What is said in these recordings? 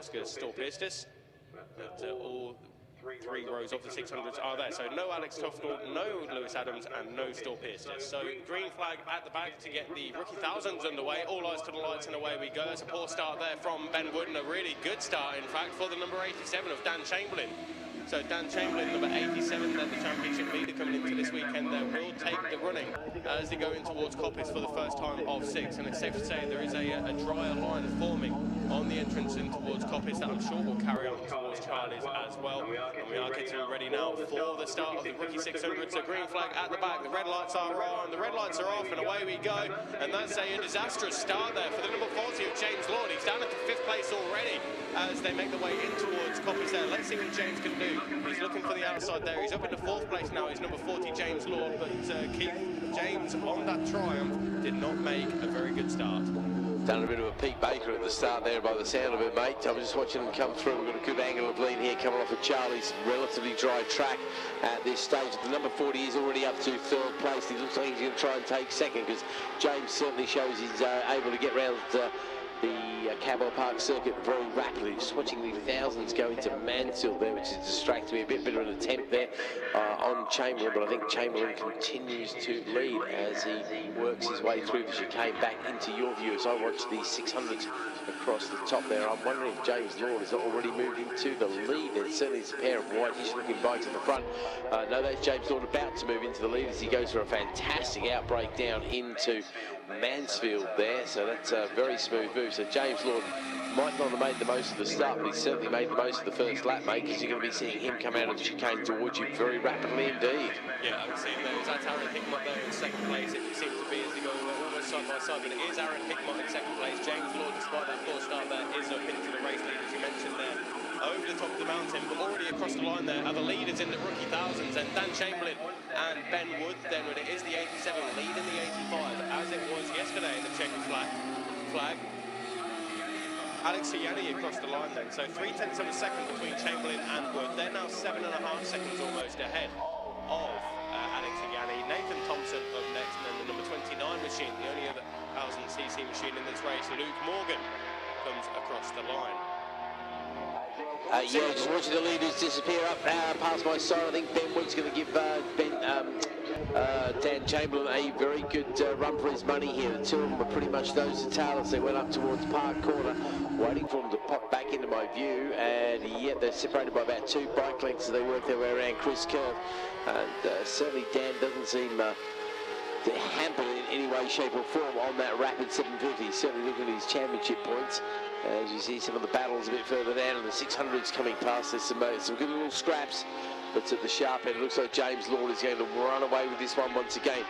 Oscar's Storpistis. But all 3 rows of the 600s are there. So no Alex Tufnell, no Lewis Adams, and no Storpistis. So green flag at the back to get the rookie thousands underway. All eyes to the lights and away we go. It's a poor start there from Ben Wood, and a really good start, in fact, for the number 87 of Dan Chamberlain. So Dan Chamberlain, number 87, then the championship leader coming into this weekend there, will take the running as they go in towards Coppice for the first time of 6. And it's safe to say there is a drier line forming on the entrance in towards Coppice that I'm sure will carry on towards Charlie's as well. And we are getting ready now for the start of the rookie 600. So green flag at the back, the red lights are on, the red lights are off, and away we go. And that's a disastrous start there for the number 40 of James Lord. He's down at the 5th place already as they make their way in towards Coppice there. Let's see what James can do. He's looking for the outside there. He's up in the 4th place now. He's number 40, James Lord, but Keith James on that triumph did not make a very good start. Done a bit of a Pete Baker at the start there by the sound of it, mate. I was just watching him come through. We've got a good angle of lead here coming off of Charlie's relatively dry track at this stage. The number 40 is already up to 3rd place. He looks like he's going to try and take 2nd, because James certainly shows he's able to get round the Cadwell Park circuit very rapidly. Just watching the thousands go into Mansfield there, which is distracting me a bit of an attempt there on Chamberlain, but I think Chamberlain continues to lead as he works his way through the chicane back into your view as I watch the 600s across the top there. I'm wondering if James Lord has already moved into the lead. There's certainly a pair of whitish looking bikes at the front. No, that's James Lord about to move into the lead as he goes for a fantastic outbreak down into Mansfield there, so that's a very smooth move. So James Lord might not have made the most of the start, but he certainly made the most of the first lap, mate, because you're going to be seeing him come out of the chicane towards you very rapidly indeed. Yeah, I would see that's Aaron Hickmott there in 2nd place. It seems to be as they go almost side by side, but it is Aaron Hickmott in 2nd place. James Lord, despite that poor start there, is up into the race lead, as you mentioned there, over the top of the mountain, but already across the line there are the leaders in the rookie thousands, and Dan Chamberlain and Ben Wood then, when it is the 87 leading the 85 as it was yesterday in the checkered flag. Alex Yanni across the line then, so 0.3 of a second between Chamberlain and Wood. They're now 7.5 seconds almost ahead of Alex Yanni. Nathan Thompson up next, and then the number 29 machine, the only other 1000cc machine in this race, Luke Morgan, comes across the line. Yeah, just watching the leaders disappear up past my side. I think Ben Wood's going to give Dan Chamberlain a very good run for his money here. The two of them were pretty much nose to tail as they went up towards Park Corner, waiting for them to pop back into my view. And yeah, they're separated by about 2 bike lengths as they work their way around Chris Curve. And certainly Dan doesn't seem hampered in any way, shape or form on that rapid 750. He's certainly looking at his championship points. As you see some of the battles a bit further down, and the 600s coming past. There's some good little scraps, but at the sharp end it looks like James Lord is going to run away with this one once again.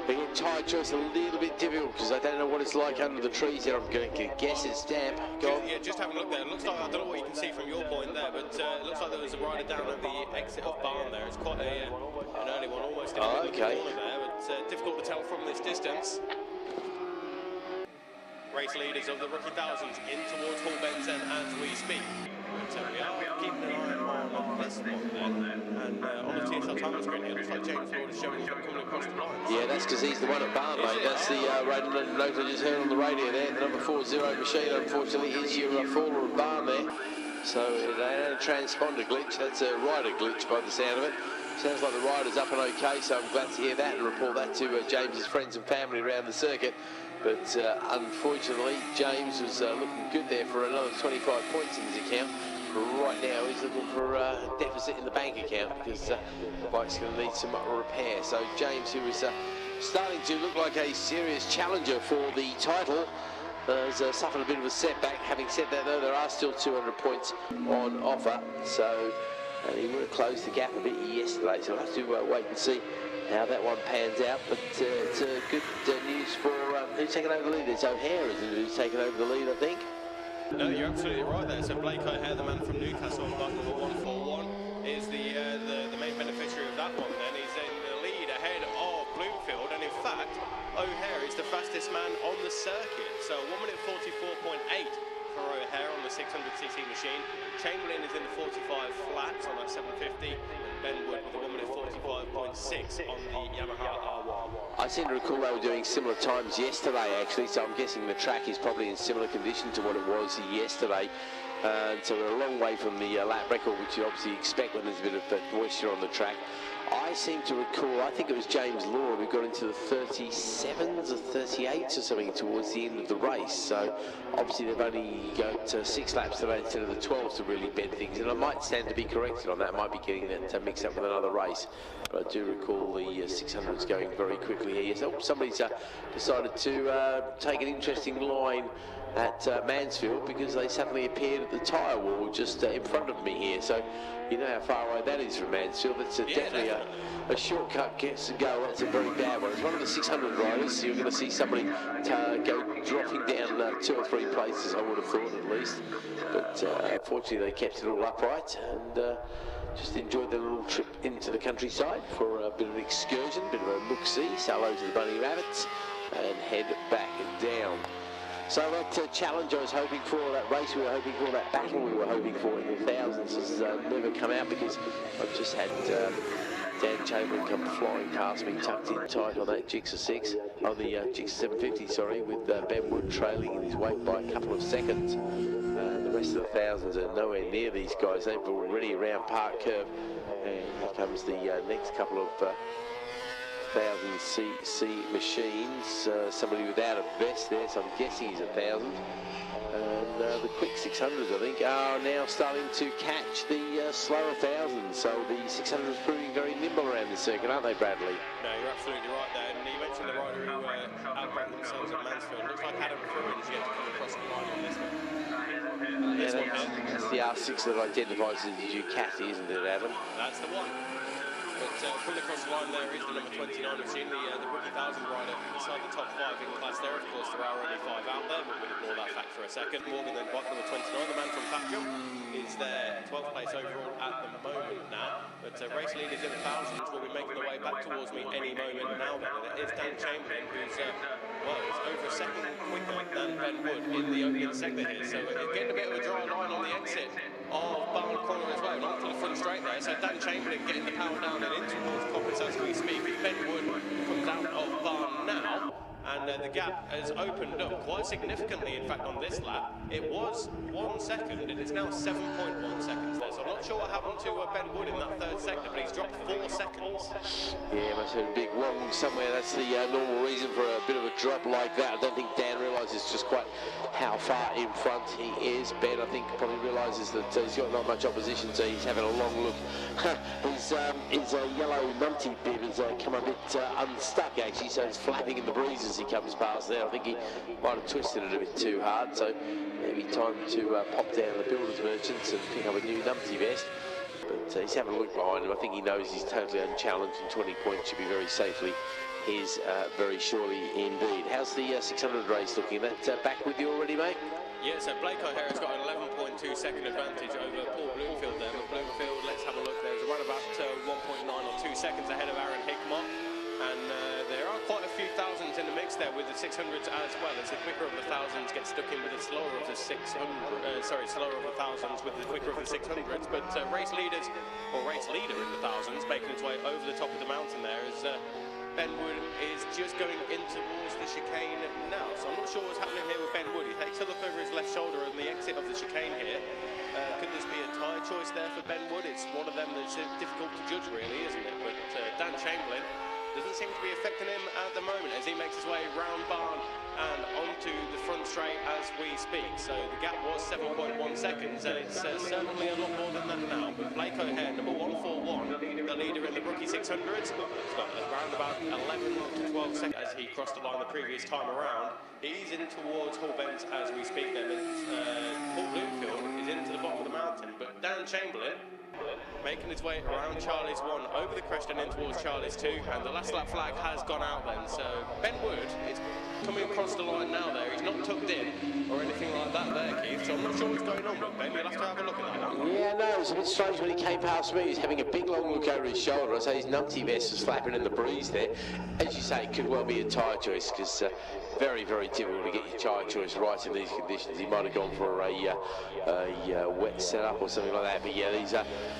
Again, tyre choice a little bit difficult because I don't know what it's like under the trees here. I'm going to guess it's damp. Yeah, just having a look there. It looks like, I don't know what you can see from your point there, but it looks like there was a rider down at the exit of Barn there. It's quite an early one, almost in the middle of the corner there, but difficult to tell from this distance. Race leaders of the rookie thousands in towards Hall Benson as we speak. So we are keeping an eye on this one then, and on the TSL time screen it looks like James Lord is showing him coming across the line. Yeah, that's because he's the one at Barn, mate. That's the note I just heard on the radio there. The number 40 machine, unfortunately, is your faller at Barn there. So it ain't a transponder glitch, that's a rider glitch by the sound of it. Sounds like the rider's up and okay, so I'm glad to hear that and report that to James's friends and family around the circuit. But unfortunately, James was looking good there for another 25 points in his account. Right now, he's looking for a deficit in the bank account because the bike's going to need some repair. So James, who is starting to look like a serious challenger for the title, has suffered a bit of a setback. Having said that, though, there are still 200 points on offer. So he would have closed the gap a bit yesterday. So we'll have to wait and see how that one pans out, but it's good news for who's taken over the lead. It's O'Hare, isn't it, who's taken over the lead, I think. No, you're absolutely right there. So Blake O'Hare, the man from Newcastle on bike number 141, is the main beneficiary of that one. Then he's in the lead ahead of Bloomfield, and in fact, O'Hare is the fastest man on the circuit. So 1 minute 44.8 for O'Hare on the 600cc machine. Chamberlain is in the 45 flats on that 750. Ben Wood with a 1 minute 45.6 on the Yamaha R1. I seem to recall they were doing similar times yesterday, actually, so I'm guessing the track is probably in similar condition to what it was yesterday. So we're a long way from the lap record, which you obviously expect when there's a bit of moisture on the track. I seem to recall, I think it was James Law who got into the 37s or 38s or something towards the end of the race. So obviously they've only got 6 laps today instead of the 12 to really bend things. And I might stand to be corrected on that. I might be getting that mixed up with another race. But I do recall the 600s going very quickly here. So somebody's decided to take an interesting line at Mansfield, because they suddenly appeared at the tyre wall just in front of me here. So you know how far away that is from Mansfield. It's definitely a shortcut gets to go. That's a very bad one. It's one of the 600 riders. You're going to see somebody go dropping down 2 or 3 places, I would have thought at least. But unfortunately they kept it all upright and just enjoyed their little trip into the countryside for a bit of an excursion, a bit of a look-see, say hello to the bunny rabbits and head back down. So that challenge I was hoping for, that race we were hoping for, that battle we were hoping for in the thousands has never come out, because I've just had Dan Chamberlain come flying past me, tucked in tight on that Gixxer 6, on the Gixxer 750, sorry, with Ben Wood trailing in his wake by a couple of seconds. The rest of the thousands are nowhere near these guys. They've already around Park Curve, and here comes the next couple of 1000cc machines. Somebody without a vest there, so I'm guessing he's 1000. And the quick 600s, I think, are now starting to catch the slower 1000s. So the 600s proving very nimble around the circuit, aren't they, Bradley? No, you're absolutely right there. And you mentioned the rider who outran themselves at Mansfield. Looks like Adam Fruin's yet to come across the line on this one. That's the R6 that identifies as the Ducati, isn't it, Adam? That's the one. But coming across the line there is the number 29 machine, the rookie 1000 rider inside the top 5 in class there. Of course, there are only 5 out there, but we'll ignore that fact for a second. Morgan then bike number 29, the man from Fat Jump, is there 12th place overall at the moment now. But race leaders in the 1000s will be making their way back towards me any moment now. Then, and it is Dan Chamberlain, who's well, is over a second quicker than Ben Wood in the opening sector here. So getting a bit of a dry line on the exit of Barn Corner as well, not to the front straight there. So Dan Chamberlain getting the power down and in towards Coppers as we speak. Ben Wood comes out of Barn now, and the gap has opened up quite significantly. In fact, on this lap, it was 1 second, and it's now 7.1 seconds there. So I'm not sure what happened to Ben Wood in that 3rd sector, but he's dropped 4 seconds. Yeah, must have been a big wrong somewhere. That's the normal reason for a bit of a drop like that. I don't think Dan realises just quite how far in front he is. Ben, I think, probably realises that he's got not much opposition, so he's having a long look. His yellow numpty bib has come a bit unstuck, actually, so it's flapping in the breeze as he comes past there. I think he might have twisted it a bit too hard, so maybe time to pop down the builders merchants and pick up a new numpty vest. But he's having a look behind him. I think he knows he's totally unchallenged, and 20 points should be very safely his, very surely indeed. How's the 600 race looking? That back with you already, mate? Yeah, so Blake O'Hara's got an 11.2 second advantage over Paul Bloomfield there. But Bloomfield, let's have a look. There's around about 1.9 or 2 seconds ahead of Aaron Hickmott. And there are quite a few thousands in the mix there with the 600s as well, as the quicker of the thousands gets stuck in with the slower of the 600, slower of the thousands with the quicker of the 600s. But race leader in the thousands making its way over the top of the mountain there is Ben Wood is just going in towards the chicane now. So I'm not sure what's happening here with Ben Wood. He takes a look over his left shoulder and the exit of the chicane here. Could this be a tyre choice there for Ben Wood? It's one of them that's difficult to judge, really, isn't it? But Dan Chamberlain doesn't seem to be affecting him at the moment as he makes his way round Barn and onto the front straight as we speak. So the gap was 7.1 seconds, and it's certainly a lot more than that now. But Blake O'Hare, number 141, the leader in the rookie 600s, has got around about 11 to 12 seconds as he crossed the line the previous time around. He's in towards Hull Bent as we speak then. Paul Bloomfield is into the bottom of the mountain, but Dan Chamberlain making his way around Charlie's 1 over the crest and in towards Charlie's 2, and the last lap flag has gone out then. So Ben Wood is coming across the line now there. He's not tucked in or anything like that there, Keith, so I'm not sure what's going on with Ben. You'll have to have a look at that one. Yeah, no, it was a bit strange when he came past me. He's having a big long look over his shoulder. I say his numpty vest was flapping in the breeze there. As you say, it could well be a tyre choice, because very, very difficult to get your tyre choice right in these conditions. He might have gone for a wet setup or something like that, but yeah,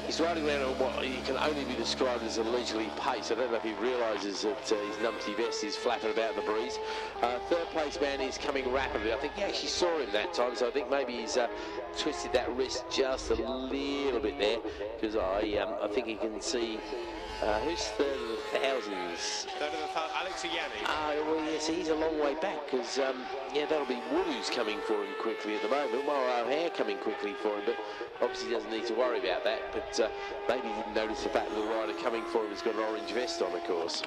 he's right riding around at what can only be described as a leisurely pace. I don't know if he realises that his numpty vest is flapping about in the breeze. Third place man is coming rapidly. I think he actually saw him that time, so I think maybe he's twisted that wrist just a little bit there, because I think he can see who's third of the thousands. Third of the Alex Yanni. Well, yes, he's a long way back, because yeah, that'll be Wood who's coming for him quickly at the moment. Well, O'Hare coming quickly for him, but obviously doesn't need to worry about that. But maybe he didn't notice the fact that the rider coming for him has got an orange vest on, of course.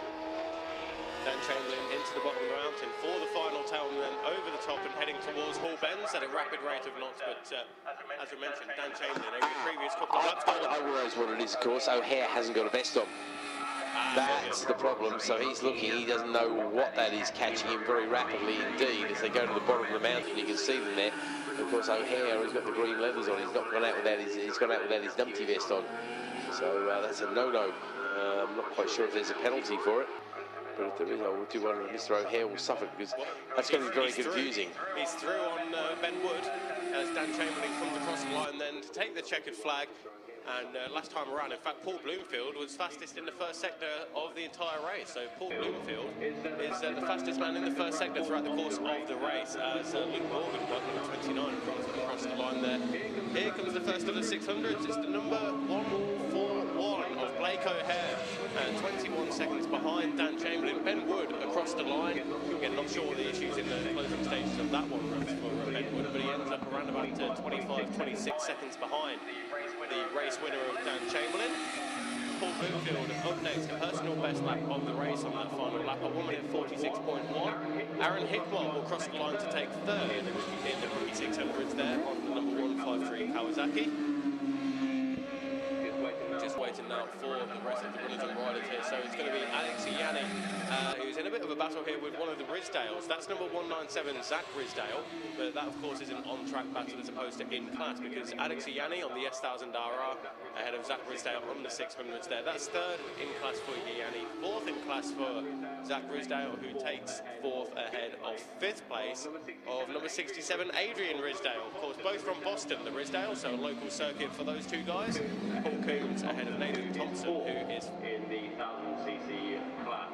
Dan Chamberlain into the bottom of the mountain for the final tail, and then over the top and heading towards Hall Bends at a rapid rate of knots. But as we mentioned, Dan Chamberlain over the previous couple of laps. I realise what it is, of course. O'Hare hasn't got a vest on. That's the problem. So he's looking, he doesn't know what that is, catching him very rapidly indeed. As they go to the bottom of the mountain, you can see them there. Of course, O'Hare has got the green leathers on. He's not gone out without he's gone out without his numpty vest on. So that's a no-no. I'm not quite sure if there's a penalty for it. But if there is, I will do one, Mr. O'Hare will suffer, because that's going to be very confusing. He's through on Ben Wood as Dan Chamberlain comes across the line then to take the checkered flag. And last time around, in fact, Paul Bloomfield was fastest in the first sector of the entire race. So Paul Bloomfield is the fastest man in the first sector throughout the course of the race. As Luke Morgan, number 29, comes across the line there. Here comes the first of the 600s. It's the number 141 of Blake O'Hare, 21 seconds behind Dan Chamberlain. Ben Wood across the line. Again, not sure the issues in the closing stages of that one for Ben Wood, but he ends up around about 25, 26 seconds behind the race winner of Dan Chamberlain. Paul Bloomfield up next, a personal best lap of the race on that final lap, a 1 minute 46.1. Aaron Hickwell will cross the line to take third in the rookie 600s there on the number 153 Kawasaki. Just waiting now for the rest of the runners and riders here. So it's going to be Alex Yanni, who's in a bit of a battle here with one of the Ridsdales. That's number 197, Zach Ridsdale. But that, of course, is an on-track battle as opposed to in-class, because Alex Yanni on the S1000RR ahead of Zach Ridsdale on the 600s there. That's third in-class for Yanni, fourth in-class for Zach Ridsdale, who takes fourth ahead of fifth place of number 67, Adrian Ridsdale. Of course, both from Boston, the Ridsdale, so a local circuit for those two guys. Paul Coombs ahead of Nathan Thompson, who is in the 1000cc class.